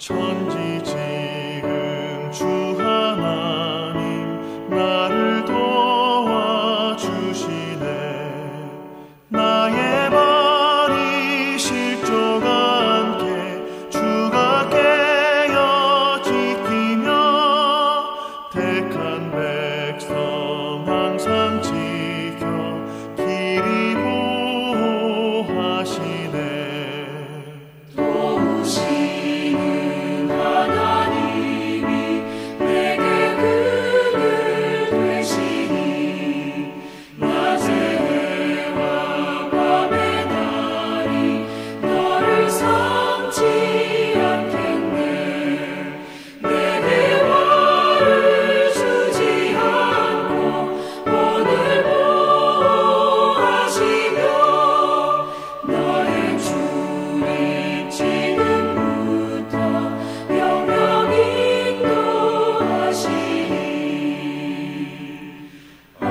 천지 지은 주 하나님 나를 도와주시네. 나의 발이 실족 않게 주가 깨어 지키며 택한 백성 항상 지켜 길이 보호하시네. 도우시는 하나님이 내게 그늘 되시니 낮의 해와 밤의 달이 너를 삼지 않겠네. 내게 화를 주지 않고 오늘 보호하시며 나의 주님 지금부터 영영 인도하시니. 아멘.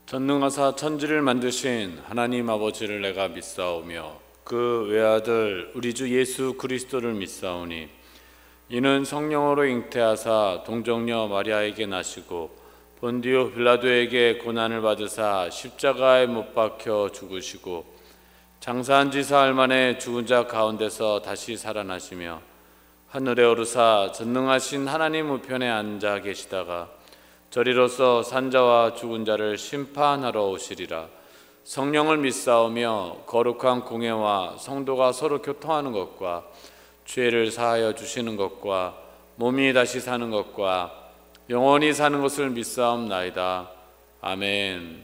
전능하사 천지를 만드신 하나님 아버지를 내가 믿사오며 그 외아들 우리 주 예수 그리스도를 믿사오니 이는 성령으로 잉태하사 동정녀 마리아에게 나시고 본디오 빌라도에게 고난을 받으사 십자가에 못 박혀 죽으시고 장사한 지 사흘 만에 죽은 자 가운데서 다시 살아나시며 하늘에 오르사 전능하신 하나님 우편에 앉아 계시다가 저리로서 산자와 죽은 자를 심판하러 오시리라. 성령을 믿사오며 거룩한 공회와 성도가 서로 교통하는 것과 죄를 사하여 주시는 것과 몸이 다시 사는 것과 영원히 사는 것을 믿사옵나이다. 아멘.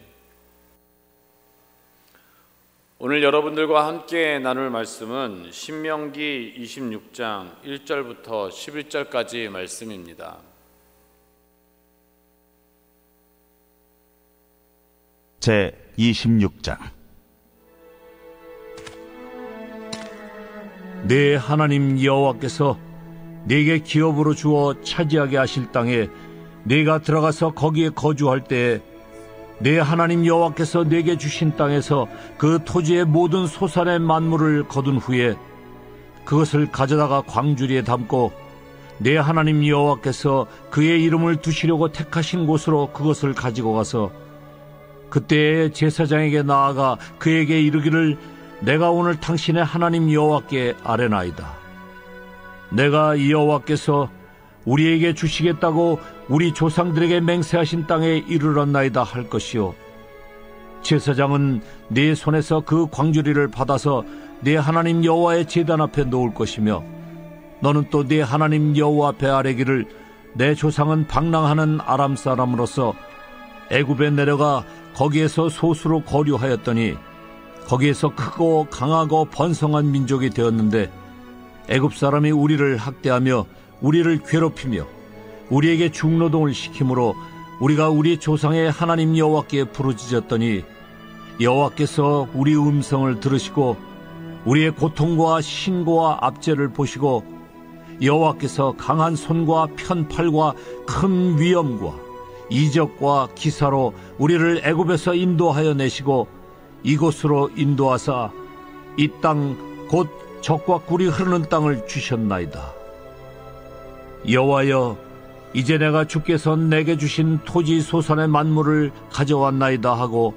오늘 여러분들과 함께 나눌 말씀은 신명기 26장 1절부터 11절까지 말씀입니다. 제 26장. 내 하나님 여호와께서 네게 기업으로 주어 차지하게 하실 땅에 네가 들어가서 거기에 거주할 때에 내 하나님 여호와께서 네게 주신 땅에서 그 토지의 모든 소산의 만물을 거둔 후에 그것을 가져다가 광주리에 담고 내 하나님 여호와께서 그의 이름을 두시려고 택하신 곳으로 그것을 가지고 가서 그때에 제사장에게 나아가 그에게 이르기를 내가 오늘 당신의 하나님 여호와께 아뢰나이다. 내가 이 여호와께서 우리에게 주시겠다고 우리 조상들에게 맹세하신 땅에 이르렀나이다 할 것이요. 제사장은 네 손에서 그 광주리를 받아서 네 하나님 여호와의 제단 앞에 놓을 것이며 너는 또 네 하나님 여호와 앞에 아뢰기를 내 조상은 방랑하는 아람 사람으로서 애굽에 내려가 거기에서 소수로 거류하였더니 거기에서 크고 강하고 번성한 민족이 되었는데 애굽 사람이 우리를 학대하며 우리를 괴롭히며 우리에게 중노동을 시키므로 우리가 우리 조상의 하나님 여호와께 부르짖었더니 여호와께서 우리 음성을 들으시고 우리의 고통과 신고와 압제를 보시고 여호와께서 강한 손과 편팔과 큰 위엄과 이적과 기사로 우리를 애굽에서 인도하여 내시고 이곳으로 인도하사 이 땅 곧 젖과 꿀이 흐르는 땅을 주셨나이다. 여호와여, 이제 내가 주께서 내게 주신 토지 소산의 만물을 가져왔나이다 하고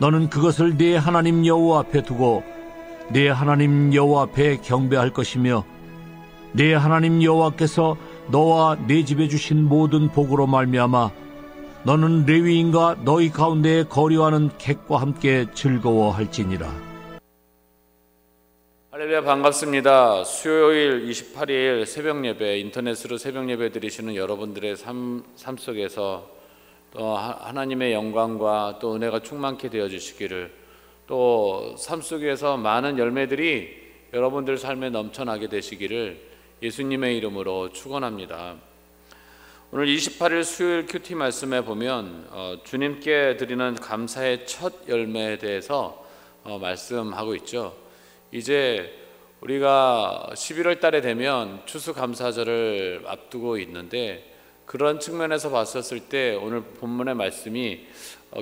너는 그것을 네 하나님 여호와 앞에 두고 네 하나님 여호와 앞에 경배할 것이며 네 하나님 여호와께서 너와 네 집에 주신 모든 복으로 말미암아 너는 레위인과 너희 가운데에 거류하는 객과 함께 즐거워할지니라. 할렐루야, 반갑습니다. 수요일 28일 새벽 예배, 인터넷으로 새벽 예배 드리시는 여러분들의 삶 속에서 또 하나님의 영광과 또 은혜가 충만케 되어 주시기를, 또 삶 속에서 많은 열매들이 여러분들 삶에 넘쳐나게 되시기를 예수님의 이름으로 축원합니다. 오늘 28일 수요일 큐티 말씀에 보면 주님께 드리는 감사의 첫 열매에 대해서 말씀하고 있죠. 이제 우리가 11월 달에 되면 추수감사절을 앞두고 있는데 그런 측면에서 봤었을 때 오늘 본문의 말씀이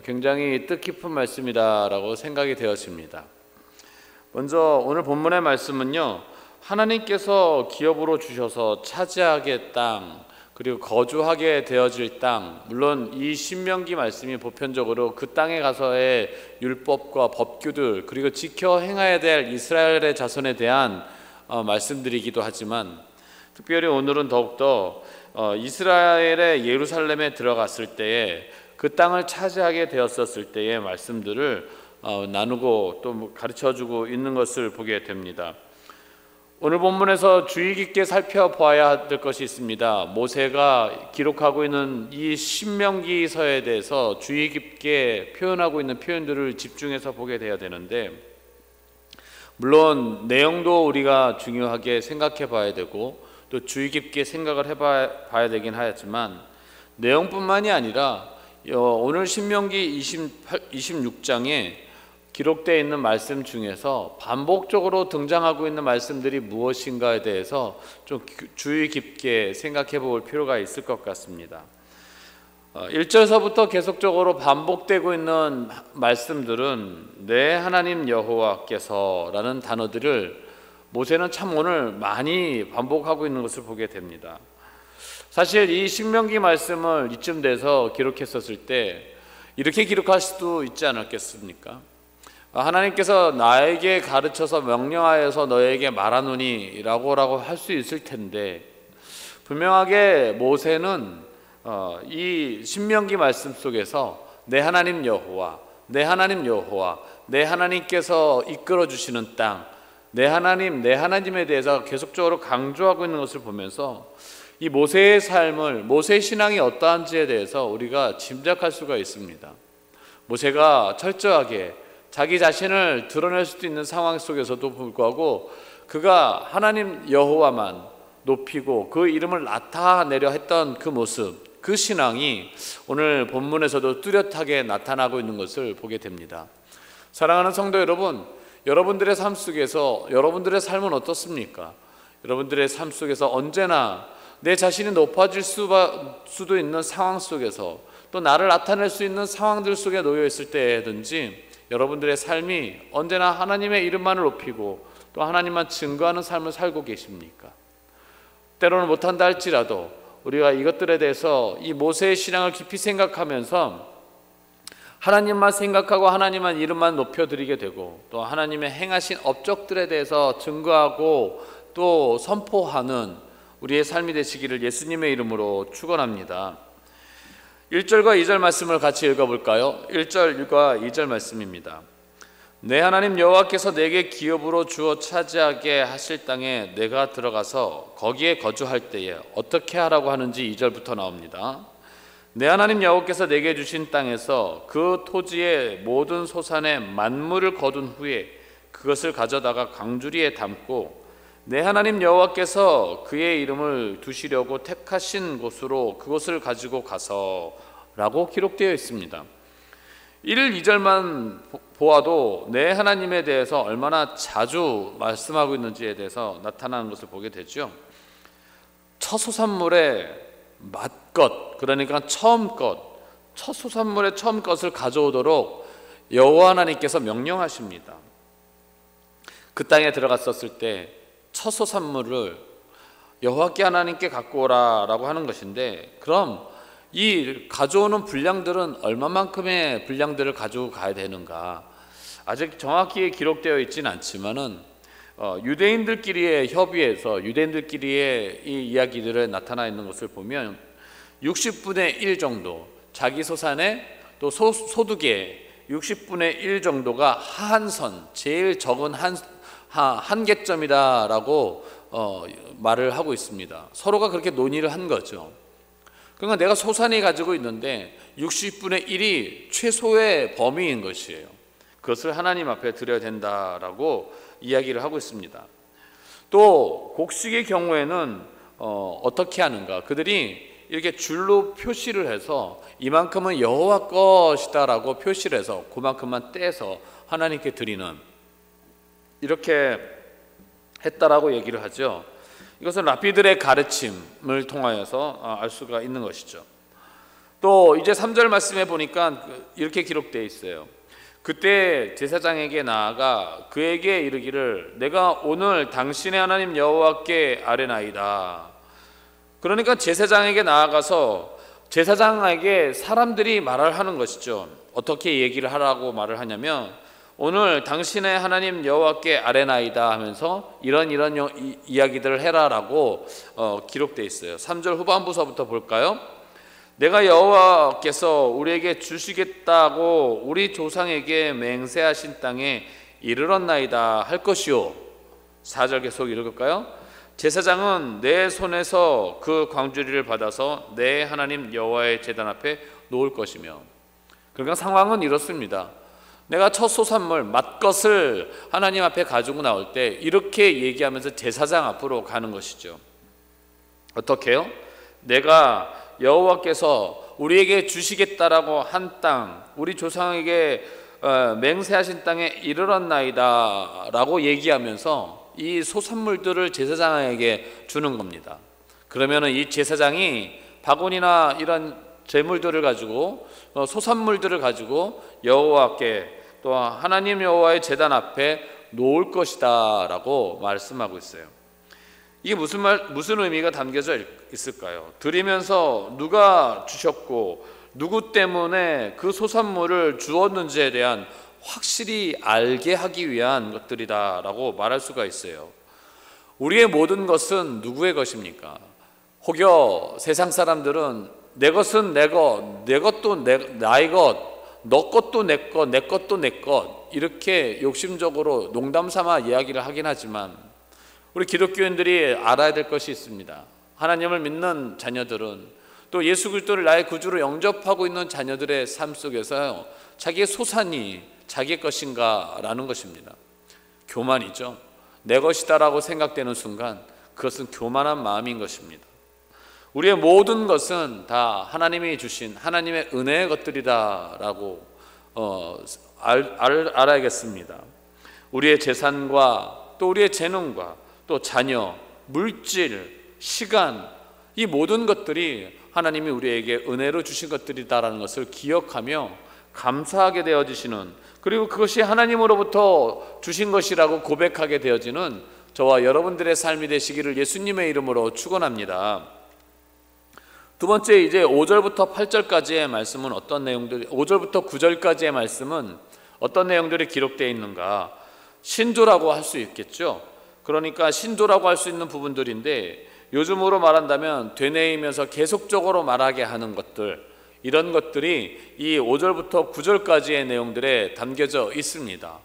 굉장히 뜻깊은 말씀이다라고 생각이 되었습니다. 먼저 오늘 본문의 말씀은요, 하나님께서 기업으로 주셔서 차지하게 땅, 그리고 거주하게 되어질 땅, 물론 이 신명기 말씀이 보편적으로 그 땅에 가서의 율법과 법규들, 그리고 지켜 행해야 될 이스라엘의 자손에 대한 말씀들이기도 하지만, 특별히 오늘은 더욱더 이스라엘의 예루살렘에 들어갔을 때에 그 땅을 차지하게 되었었을 때의 말씀들을 나누고 또 가르쳐주고 있는 것을 보게 됩니다. 오늘 본문에서 주의 깊게 살펴봐야 될 것이 있습니다. 모세가 기록하고 있는 이 신명기서에 대해서 주의 깊게 표현하고 있는 표현들을 집중해서 보게 돼야 되는데, 물론 내용도 우리가 중요하게 생각해 봐야 되고 또 주의 깊게 생각을 해봐야 되긴 하지만, 내용뿐만이 아니라 오늘 신명기 26장에 기록되어 있는 말씀 중에서 반복적으로 등장하고 있는 말씀들이 무엇인가에 대해서 좀 주의 깊게 생각해 볼 필요가 있을 것 같습니다. 1절서부터 계속적으로 반복되고 있는 말씀들은 내 하나님 여호와께서 라는 단어들을 모세는 참 오늘 많이 반복하고 있는 것을 보게 됩니다. 사실 이 신명기 말씀을 이쯤 돼서 기록했었을 때 이렇게 기록할 수도 있지 않았겠습니까? 하나님께서 나에게 가르쳐서 명령하여서 너에게 말하노니 라고 할 수 있을 텐데, 분명하게 모세는 이 신명기 말씀 속에서 내 하나님 여호와, 내 하나님 여호와, 내 하나님께서 이끌어 주시는 땅, 내 하나님에 대해서 계속적으로 강조하고 있는 것을 보면서 이 모세의 삶을, 모세의 신앙이 어떠한지에 대해서 우리가 짐작할 수가 있습니다. 모세가 철저하게 자기 자신을 드러낼 수도 있는 상황 속에서도 불구하고 그가 하나님 여호와만 높이고 그 이름을 나타내려 했던 그 모습, 그 신앙이 오늘 본문에서도 뚜렷하게 나타나고 있는 것을 보게 됩니다. 사랑하는 성도 여러분, 여러분들의 삶 속에서 여러분들의 삶은 어떻습니까? 여러분들의 삶 속에서 언제나 내 자신이 높아질 수도 있는 상황 속에서, 또 나를 나타낼 수 있는 상황들 속에 놓여 있을 때든지 여러분들의 삶이 언제나 하나님의 이름만을 높이고 또 하나님만 증거하는 삶을 살고 계십니까? 때로는 못한다 할지라도 우리가 이것들에 대해서 이 모세의 신앙을 깊이 생각하면서 하나님만 생각하고 하나님만 이름만 높여드리게 되고, 또 하나님의 행하신 업적들에 대해서 증거하고 또 선포하는 우리의 삶이 되시기를 예수님의 이름으로 축원합니다. 1절과 2절 말씀을 같이 읽어볼까요? 1절과 2절 말씀입니다. 내 하나님 여호와께서 내게 기업으로 주어 차지하게 하실 땅에 내가 들어가서 거기에 거주할 때에 어떻게 하라고 하는지 2절부터 나옵니다. 내 하나님 여호와께서 내게 주신 땅에서 그 토지의 모든 소산의 만물을 거둔 후에 그것을 가져다가 강주리에 담고 내 하나님 여호와께서 그의 이름을 두시려고 택하신 곳으로 그것을 가지고 가서 라고 기록되어 있습니다. 1, 2절만 보아도 내 하나님에 대해서 얼마나 자주 말씀하고 있는지에 대해서 나타나는 것을 보게 되죠. 첫 소산물의 맛것, 그러니까 처음 것, 첫 소산물의 처음 것을 가져오도록 여호와 하나님께서 명령하십니다. 그 땅에 들어갔었을 때 첫 소산물을 여호와께 하나님께 갖고 오라라고 하는 것인데, 그럼 이 가져오는 분량들은 얼마만큼의 분량들을 가지고 가야 되는가? 아직 정확히 기록되어 있지는 않지만은 유대인들끼리의 협의에서 유대인들끼리의 이 이야기들에 나타나 있는 것을 보면 60분의 1 정도, 자기 소산의 또 소득의 60분의 1 정도가 하한선, 제일 적은 한계점이다라고 말을 하고 있습니다. 서로가 그렇게 논의를 한 거죠. 그러니까 내가 소산이 가지고 있는데 60분의 1이 최소의 범위인 것이에요. 그것을 하나님 앞에 드려야 된다라고 이야기를 하고 있습니다. 또 곡식의 경우에는 어떻게 하는가? 그들이 이렇게 줄로 표시를 해서 이만큼은 여호와 것이다라고 표시를 해서 그만큼만 떼서 하나님께 드리는, 이렇게 했다라고 얘기를 하죠. 이것은 랍비들의 가르침을 통하여서 알 수가 있는 것이죠. 또 이제 3절 말씀에 보니까 이렇게 기록되어 있어요. 그때 제사장에게 나아가 그에게 이르기를 내가 오늘 당신의 하나님 여호와께 아뢰나이다. 그러니까 제사장에게 나아가서 제사장에게 사람들이 말을 하는 것이죠. 어떻게 얘기를 하라고 말을 하냐면 오늘 당신의 하나님 여호와께 아뢰나이다 하면서 이런 이야기들을 해라라고 기록되어 있어요. 3절 후반부서부터 볼까요? 내가 여호와께서 우리에게 주시겠다고 우리 조상에게 맹세하신 땅에 이르렀나이다 할 것이요. 4절 계속 읽을까요? 제사장은 내 손에서 그 광주리를 받아서 내 하나님 여호와의 제단 앞에 놓을 것이며. 그러니까 상황은 이렇습니다. 내가 첫 소산물 맛것을 하나님 앞에 가지고 나올 때 이렇게 얘기하면서 제사장 앞으로 가는 것이죠. 어떻게 해요? 내가 여호와께서 우리에게 주시겠다라고 한 땅, 우리 조상에게 맹세하신 땅에 이르렀나이다 라고 얘기하면서 이 소산물들을 제사장에게 주는 겁니다. 그러면 이 제사장이 바구니나 이런 제물들을 가지고 소산물들을 가지고 여호와께 또 하나님 여호와의 제단 앞에 놓을 것이다 라고 말씀하고 있어요. 이게 무슨 의미가 담겨져 있을까요? 드리면서 누가 주셨고 누구 때문에 그 소산물을 주었는지에 대한 확실히 알게 하기 위한 것들이다 라고 말할 수가 있어요. 우리의 모든 것은 누구의 것입니까? 혹여 세상 사람들은 내 것은 내 것, 내 것도 나의 것, 너 것도 내 것, 내 것도 내 것 이렇게 욕심적으로 농담삼아 이야기를 하긴 하지만 우리 기독교인들이 알아야 될 것이 있습니다. 하나님을 믿는 자녀들은 또 예수 그리스도를 나의 구주로 영접하고 있는 자녀들의 삶 속에서 자기의 소산이 자기의 것인가 라는 것입니다. 교만이죠. 내 것이다라고 생각되는 순간 그것은 교만한 마음인 것입니다. 우리의 모든 것은 다 하나님이 주신 하나님의 은혜의 것들이다라고 알아야겠습니다. 우리의 재산과 또 우리의 재능과 또 자녀, 물질, 시간 이 모든 것들이 하나님이 우리에게 은혜로 주신 것들이다라는 것을 기억하며 감사하게 되어지시는, 그리고 그것이 하나님으로부터 주신 것이라고 고백하게 되어지는 저와 여러분들의 삶이 되시기를 예수님의 이름으로 축원합니다. 두 번째, 이제 5절부터 8절까지의 말씀은 어떤 내용들이, 5절부터 9절까지의 말씀은 어떤 내용들이 기록되어 있는가? 신조라고 할 수 있겠죠. 그러니까 신조라고 할 수 있는 부분들인데 요즘으로 말한다면 되뇌이면서 계속적으로 말하게 하는 것들, 이런 것들이 이 5절부터 9절까지의 내용들에 담겨져 있습니다.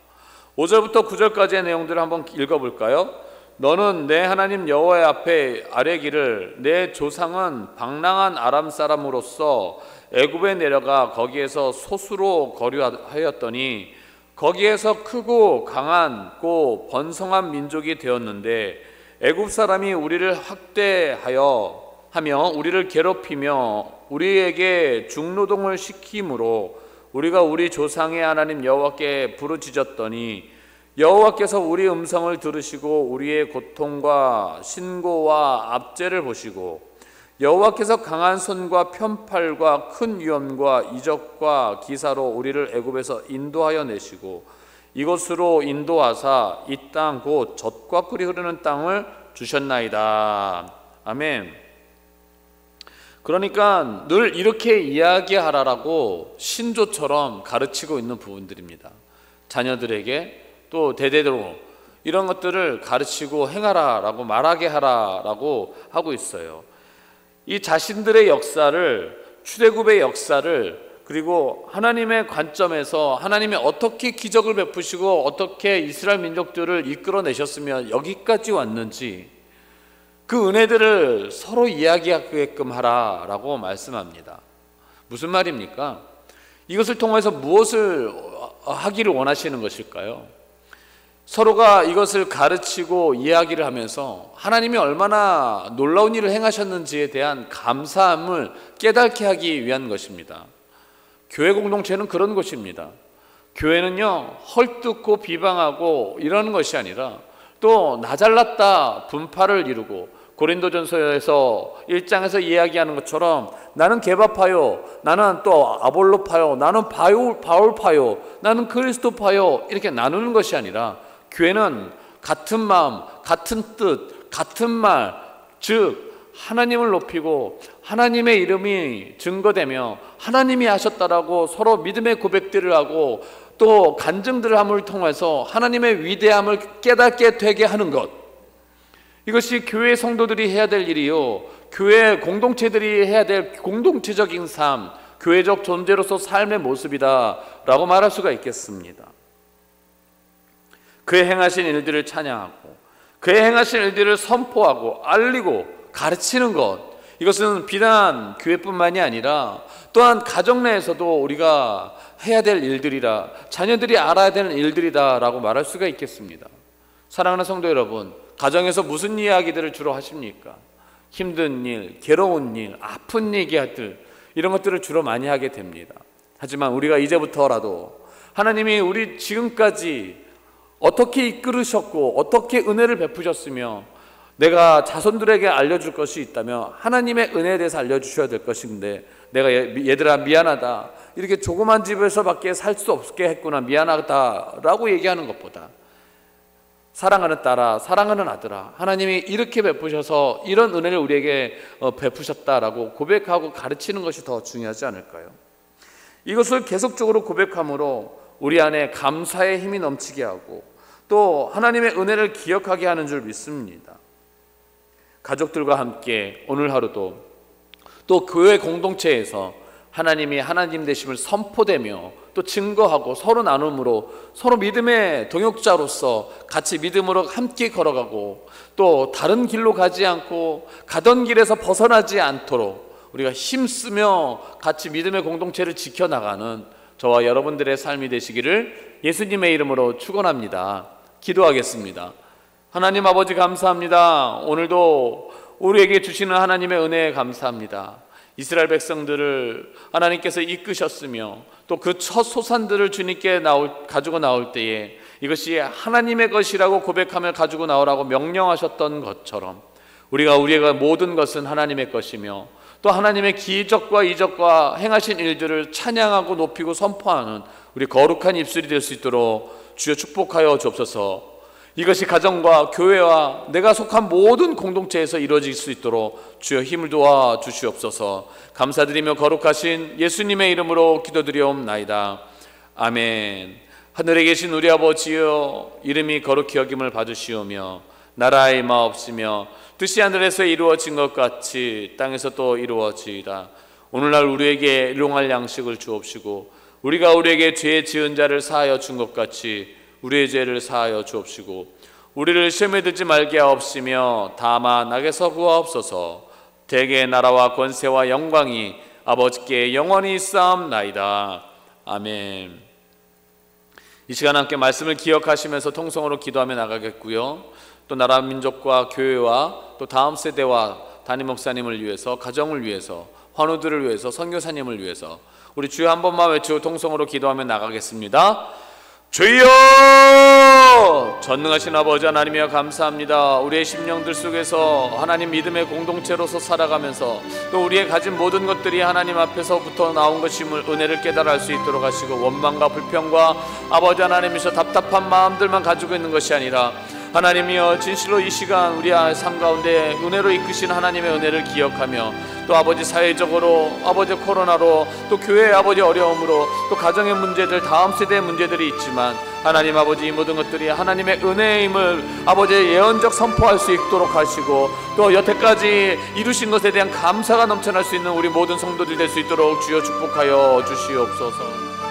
5절부터 9절까지의 내용들을 한번 읽어볼까요? 너는 내 하나님 여호와의 앞에 아뢰기를 내 조상은 방랑한 아람 사람으로서 애굽에 내려가 거기에서 소수로 거류하였더니 거기에서 크고 강하고 번성한 민족이 되었는데 애굽 사람이 우리를 학대하여 우리를 괴롭히며 우리에게 중노동을 시키므로 우리가 우리 조상의 하나님 여호와께 부르짖었더니 여호와께서 우리 음성을 들으시고 우리의 고통과 신고와 압제를 보시고 여호와께서 강한 손과 편팔과 큰 위엄과 이적과 기사로 우리를 애굽에서 인도하여 내시고 이곳으로 인도하사 이 땅 곧 젖과 꿀이 흐르는 땅을 주셨나이다. 아멘. 그러니까 늘 이렇게 이야기하라라고 신조처럼 가르치고 있는 부분들입니다. 자녀들에게 또 대대로 이런 것들을 가르치고 행하라라고 말하게 하라라고 하고 있어요. 이 자신들의 역사를, 출애굽의 역사를, 그리고 하나님의 관점에서 하나님이 어떻게 기적을 베푸시고 어떻게 이스라엘 민족들을 이끌어내셨으며 여기까지 왔는지 그 은혜들을 서로 이야기하게끔 하라라고 말씀합니다. 무슨 말입니까? 이것을 통해서 무엇을 하기를 원하시는 것일까요? 서로가 이것을 가르치고 이야기를 하면서 하나님이 얼마나 놀라운 일을 행하셨는지에 대한 감사함을 깨닫게 하기 위한 것입니다. 교회 공동체는 그런 곳입니다. 교회는요, 헐뜯고 비방하고 이러는 것이 아니라 또 나 잘났다 분파를 이루고 고린도전서에서 1장에서 이야기하는 것처럼 나는 게바파요, 나는 또 아볼로파요, 나는 바울파요, 나는 그리스도파요 이렇게 나누는 것이 아니라 교회는 같은 마음, 같은 뜻, 같은 말, 즉 하나님을 높이고 하나님의 이름이 증거되며 하나님이 하셨다라고 서로 믿음의 고백들을 하고 또 간증들을 함을 통해서 하나님의 위대함을 깨닫게 되게 하는 것, 이것이 교회 성도들이 해야 될 일이요, 교회 공동체들이 해야 될 공동체적인 삶, 교회적 존재로서 삶의 모습이다 라고 말할 수가 있겠습니다. 그의 행하신 일들을 찬양하고 그의 행하신 일들을 선포하고 알리고 가르치는 것, 이것은 비단 교회뿐만이 아니라 또한 가정 내에서도 우리가 해야 될 일들이라, 자녀들이 알아야 되는 일들이다 라고 말할 수가 있겠습니다. 사랑하는 성도 여러분, 가정에서 무슨 이야기들을 주로 하십니까? 힘든 일, 괴로운 일, 아픈 얘기들, 이런 것들을 주로 많이 하게 됩니다. 하지만 우리가 이제부터라도 하나님이 우리 지금까지 어떻게 이끌으셨고 어떻게 은혜를 베푸셨으며 내가 자손들에게 알려줄 것이 있다면 하나님의 은혜에 대해서 알려주셔야 될 것인데, 내가 얘들아 미안하다, 이렇게 조그만 집에서밖에 살 수 없게 했구나, 미안하다 라고 얘기하는 것보다 사랑하는 딸아, 사랑하는 아들아, 하나님이 이렇게 베푸셔서 이런 은혜를 우리에게 베푸셨다라고 고백하고 가르치는 것이 더 중요하지 않을까요? 이것을 계속적으로 고백함으로 우리 안에 감사의 힘이 넘치게 하고 또 하나님의 은혜를 기억하게 하는 줄 믿습니다. 가족들과 함께 오늘 하루도 또 교회 공동체에서 하나님이 하나님 되심을 선포되며 또 증거하고 서로 나눔으로 서로 믿음의 동역자로서 같이 믿음으로 함께 걸어가고 또 다른 길로 가지 않고 가던 길에서 벗어나지 않도록 우리가 힘쓰며 같이 믿음의 공동체를 지켜나가는 저와 여러분들의 삶이 되시기를 예수님의 이름으로 축원합니다. 기도하겠습니다. 하나님 아버지 감사합니다. 오늘도 우리에게 주시는 하나님의 은혜에 감사합니다. 이스라엘 백성들을 하나님께서 이끄셨으며 또 그 첫 소산들을 주님께 가지고 나올 때에 이것이 하나님의 것이라고 고백하며 가지고 나오라고 명령하셨던 것처럼 우리가 모든 것은 하나님의 것이며 또 하나님의 기적과 이적과 행하신 일들을 찬양하고 높이고 선포하는 우리 거룩한 입술이 될 수 있도록 주여 축복하여 주옵소서. 이것이 가정과 교회와 내가 속한 모든 공동체에서 이루어질 수 있도록 주여 힘을 도와 주시옵소서. 감사드리며 거룩하신 예수님의 이름으로 기도드리옵나이다. 아멘. 하늘에 계신 우리 아버지여, 이름이 거룩히 여김을 받으시오며 나라의 마옵시며 뜻이 하늘에서 이루어진 것 같이 땅에서 또 이루어지이다. 오늘날 우리에게 일용할 양식을 주옵시고 우리가 우리에게 죄 지은 자를 사하여 준 것 같이 우리의 죄를 사하여 주옵시고 우리를 시험에 들지 말게 하옵시며 다만 악에서 구하옵소서. 대개의 나라와 권세와 영광이 아버지께 영원히 있사옵나이다. 아멘. 이 시간 함께 말씀을 기억하시면서 통성으로 기도하며 나가겠고요. 또 나라 민족과 교회와 또 다음 세대와 담임 목사님을 위해서, 가정을 위해서, 환우들을 위해서, 선교사님을 위해서 우리 주여 한 번만 외치고 통성으로 기도하며 나가겠습니다. 주여! 전능하신 아버지 하나님이여 감사합니다. 우리의 심령들 속에서 하나님 믿음의 공동체로서 살아가면서 또 우리의 가진 모든 것들이 하나님 앞에서부터 나온 것임을 은혜를 깨달아 알 수 있도록 하시고 원망과 불평과 아버지 하나님이셔 답답한 마음들만 가지고 있는 것이 아니라 하나님이여 진실로 이 시간 우리 삶 가운데 은혜로 이끄신 하나님의 은혜를 기억하며 또 아버지 사회적으로 아버지 코로나로 또 교회의 아버지 어려움으로 또 가정의 문제들 다음 세대의 문제들이 있지만 하나님 아버지 이 모든 것들이 하나님의 은혜임을 아버지의 예언적 선포할 수 있도록 하시고 또 여태까지 이루신 것에 대한 감사가 넘쳐날 수 있는 우리 모든 성도들 될 수 있도록 주여 축복하여 주시옵소서.